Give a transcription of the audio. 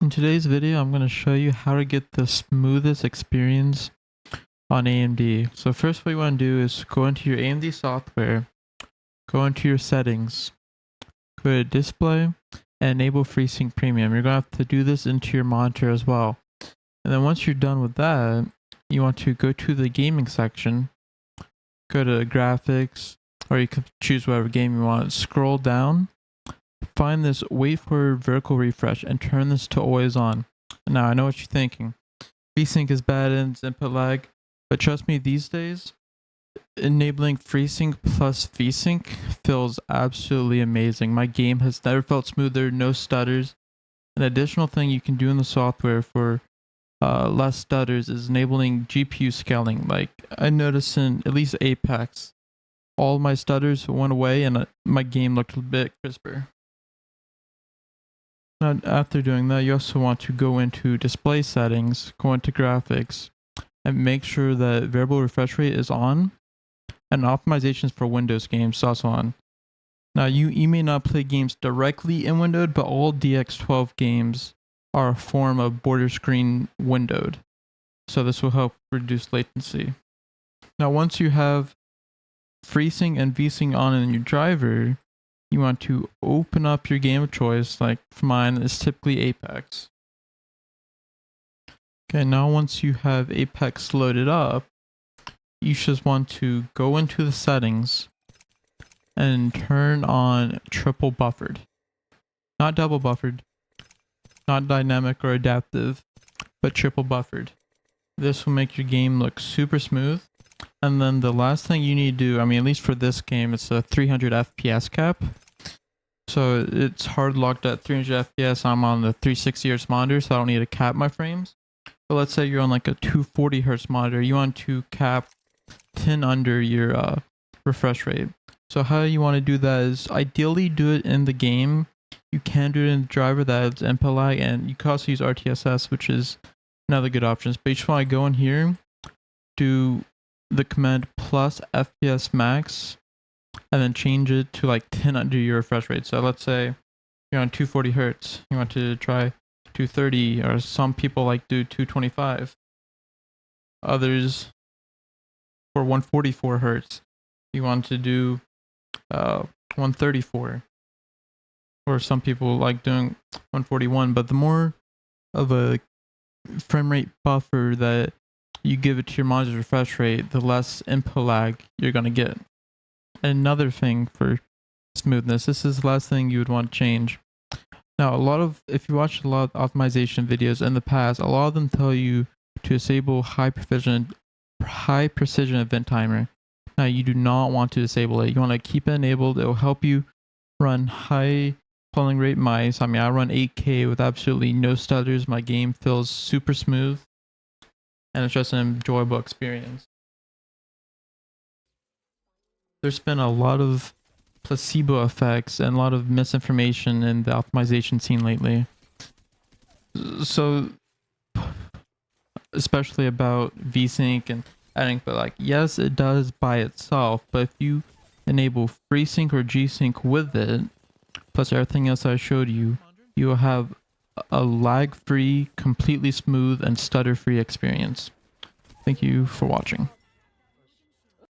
In today's video, I'm going to show you how to get the smoothest experience on AMD. So first what you want to do is go into your AMD software, go into your settings, go to display, and enable FreeSync Premium. You're going to have to do this into your monitor as well. And then once you're done with that, you want to go to the gaming section, go to graphics, or you can choose whatever game you want. Scroll down, find this wait for vertical refresh, and turn this to always on. Now I know what you're thinking. VSync is bad and it's input lag, but trust me, these days, enabling FreeSync plus VSync feels absolutely amazing. My game has never felt smoother, no stutters. An additional thing you can do in the software for less stutters is enabling GPU scaling. Like I noticed in at least Apex, all my stutters went away and my game looked a bit crisper. Now, after doing that, you also want to go into display settings, go into graphics, and make sure that variable refresh rate is on, and optimizations for Windows games is also on. Now, you may not play games directly in Windows, but all DX12 games are a form of border screen windowed, so this will help reduce latency. Now, once you have FreeSync and VSync on in your driver, you want to open up your game of choice. Like for mine, it's typically Apex. Okay, now once you have Apex loaded up, you just want to go into the settings and turn on triple buffered. Not double buffered, not dynamic or adaptive, but triple buffered. This will make your game look super smooth. And then the last thing you need to do, I mean, at least for this game, it's a 300 FPS cap. So it's hard locked at 300 FPS. I'm on the 360 Hz monitor, so I don't need to cap my frames. But let's say you're on like a 240 Hz monitor. You want to cap 10 under your refresh rate. So how you want to do that is ideally do it in the game. You can do it in the driver, that is input lag, and you can also use RTSS, which is another good option. But you just want to go in here, do the command plus FPS max, and then change it to like 10 under your refresh rate. So let's say you're on 240 Hertz, you want to try 230, or some people like do 225. Others for 144 Hertz, you want to do 134. Or some people like doing 141, but the more of a frame rate buffer that you give it to your monitor's refresh rate, the less input lag you're going to get. Another thing for smoothness, this is the last thing you would want to change. Now, if you watch a lot of optimization videos in the past, a lot of them tell you to disable high precision event timer. Now, you do not want to disable it. You want to keep it enabled. It will help you run high polling rate mice. I mean, I run 8K with absolutely no stutters. My game feels super smooth, and it's just an enjoyable experience. There's been a lot of placebo effects and a lot of misinformation in the optimization scene lately. So, especially about VSync and adding, but like, yes, it does by itself, but if you enable FreeSync or G-Sync with it, plus everything else I showed you, you will have a lag-free, completely smooth, and stutter-free experience. Thank you for watching.